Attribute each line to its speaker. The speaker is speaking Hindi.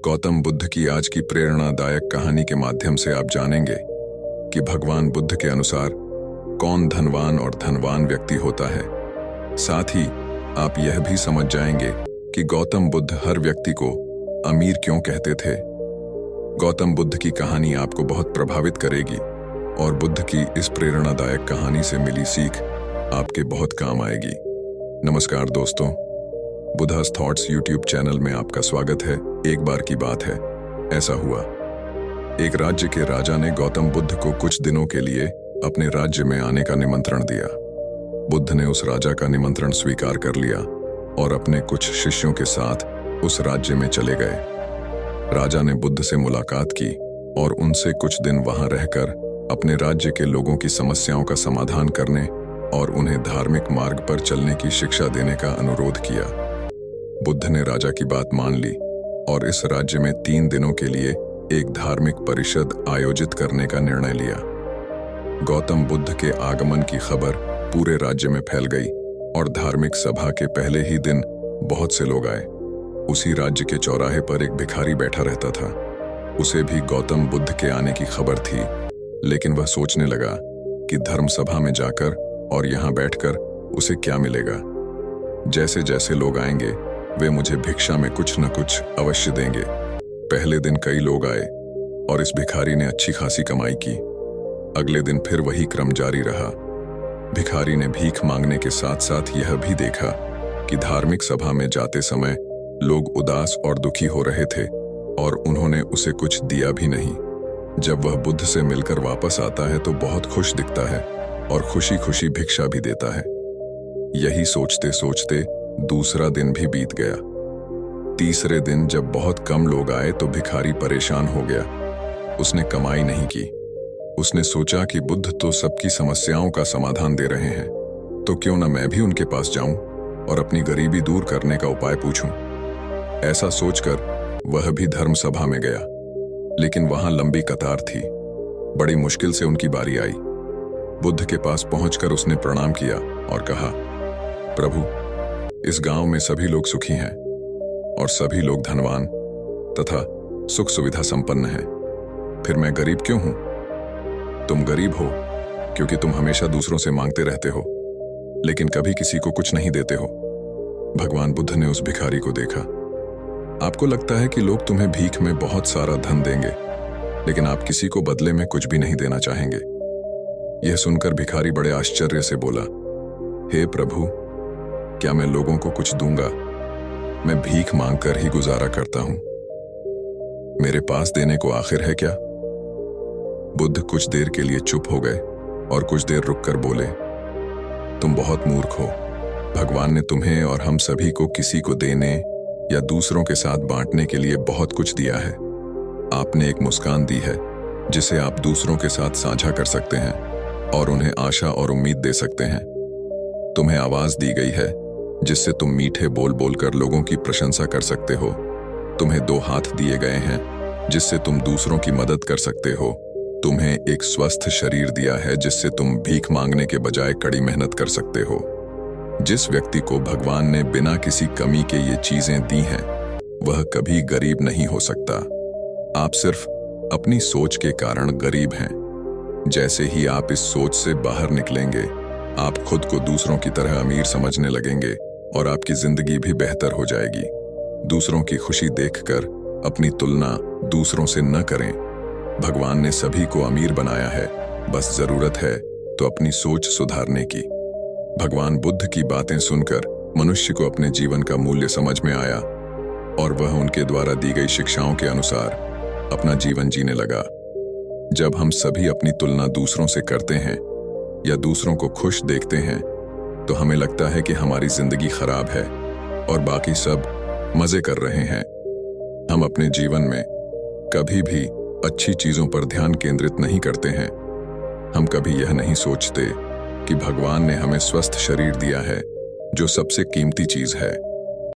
Speaker 1: गौतम बुद्ध की आज की प्रेरणादायक कहानी के माध्यम से आप जानेंगे कि भगवान बुद्ध के अनुसार कौन धनवान और धनवान व्यक्ति होता है। साथ ही आप यह भी समझ जाएंगे कि गौतम बुद्ध हर व्यक्ति को अमीर क्यों कहते थे। गौतम बुद्ध की कहानी आपको बहुत प्रभावित करेगी और बुद्ध की इस प्रेरणादायक कहानी से मिली सीख आपके बहुत काम आएगी। नमस्कार दोस्तों, बुद्धास थॉट्स यूट्यूब चैनल में आपका स्वागत है। एक बार की बात है, ऐसा हुआ, एक राज्य के राजा ने गौतम बुद्ध को कुछ दिनों के लिए अपने राज्य में आने का निमंत्रण दिया। बुद्ध ने उस राजा का निमंत्रण स्वीकार कर लिया और अपने कुछ शिष्यों के साथ उस राज्य में चले गए। राजा ने बुद्ध से मुलाकात की और उनसे कुछ दिन वहां रहकर अपने राज्य के लोगों की समस्याओं का समाधान करने और उन्हें धार्मिक मार्ग पर चलने की शिक्षा देने का अनुरोध किया। बुद्ध ने राजा की बात मान ली और इस राज्य में 3 दिनों के लिए एक धार्मिक परिषद आयोजित करने का निर्णय लिया। गौतम बुद्ध के आगमन की खबर पूरे राज्य में फैल गई और धार्मिक सभा के पहले ही दिन बहुत से लोग आए। उसी राज्य के चौराहे पर एक भिखारी बैठा रहता था। उसे भी गौतम बुद्ध के आने की खबर थी, लेकिन वह सोचने लगा कि धर्म सभा में जाकर और यहाँ बैठकर उसे क्या मिलेगा। जैसे जैसे लोग आएंगे वे मुझे भिक्षा में कुछ न कुछ अवश्य देंगे। पहले दिन कई लोग आए और इस भिखारी ने अच्छी खासी कमाई की। अगले दिन फिर वही क्रम जारी रहा। भिखारी ने भीख मांगने के साथ साथ यह भी देखा कि धार्मिक सभा में जाते समय लोग उदास और दुखी हो रहे थे और उन्होंने उसे कुछ दिया भी नहीं। जब वह बुद्ध से मिलकर वापस आता है तो बहुत खुश दिखता है और खुशी खुशी भिक्षा भी देता है। यही सोचते सोचते दूसरा दिन भी बीत गया। तीसरे दिन जब बहुत कम लोग आए तो भिखारी परेशान हो गया। उसने कमाई नहीं की। उसने सोचा कि बुद्ध तो सबकी समस्याओं का समाधान दे रहे हैं, तो क्यों न मैं भी उनके पास जाऊं और अपनी गरीबी दूर करने का उपाय पूछूं। ऐसा सोचकर वह भी धर्म सभा में गया, लेकिन वहां लंबी कतार थी। बड़ी मुश्किल से उनकी बारी आई। बुद्ध के पास पहुंचकर उसने प्रणाम किया और कहा, प्रभु, इस गांव में सभी लोग सुखी हैं और सभी लोग धनवान तथा सुख सुविधा संपन्न हैं। फिर मैं गरीब क्यों हूं? तुम गरीब हो क्योंकि तुम हमेशा दूसरों से मांगते रहते हो, लेकिन कभी किसी को कुछ नहीं देते हो। भगवान बुद्ध ने उस भिखारी को देखा। आपको लगता है कि लोग तुम्हें भीख में बहुत सारा धन देंगे, लेकिन आप किसी को बदले में कुछ भी नहीं देना चाहेंगे। यह सुनकर भिखारी बड़े आश्चर्य से बोला, हे प्रभु, क्या मैं लोगों को कुछ दूंगा? मैं भीख मांगकर ही गुजारा करता हूं। मेरे पास देने को आखिर है क्या? बुद्ध कुछ देर के लिए चुप हो गए और कुछ देर रुककर बोले, तुम बहुत मूर्ख हो। भगवान ने तुम्हें और हम सभी को किसी को देने या दूसरों के साथ बांटने के लिए बहुत कुछ दिया है। आपने एक मुस्कान दी है जिसे आप दूसरों के साथ साझा कर सकते हैं और उन्हें आशा और उम्मीद दे सकते हैं। तुम्हें आवाज दी गई है जिससे तुम मीठे बोल बोलकर लोगों की प्रशंसा कर सकते हो। तुम्हें 2 हाथ दिए गए हैं जिससे तुम दूसरों की मदद कर सकते हो। तुम्हें एक स्वस्थ शरीर दिया है जिससे तुम भीख मांगने के बजाय कड़ी मेहनत कर सकते हो। जिस व्यक्ति को भगवान ने बिना किसी कमी के ये चीजें दी हैं, वह कभी गरीब नहीं हो सकता। आप सिर्फ अपनी सोच के कारण गरीब हैं। जैसे ही आप इस सोच से बाहर निकलेंगे, आप खुद को दूसरों की तरह अमीर समझने लगेंगे और आपकी जिंदगी भी बेहतर हो जाएगी। दूसरों की खुशी देखकर अपनी तुलना दूसरों से न करें। भगवान ने सभी को अमीर बनाया है, बस जरूरत है तो अपनी सोच सुधारने की। भगवान बुद्ध की बातें सुनकर मनुष्य को अपने जीवन का मूल्य समझ में आया और वह उनके द्वारा दी गई शिक्षाओं के अनुसार अपना जीवन जीने लगा। जब हम सभी अपनी तुलना दूसरों से करते हैं या दूसरों को खुश देखते हैं, तो हमें लगता है कि हमारी जिंदगी खराब है और बाकी सब मजे कर रहे हैं। हम अपने जीवन में कभी भी अच्छी चीजों पर ध्यान केंद्रित नहीं करते हैं। हम कभी यह नहीं सोचते कि भगवान ने हमें स्वस्थ शरीर दिया है, जो सबसे कीमती चीज है।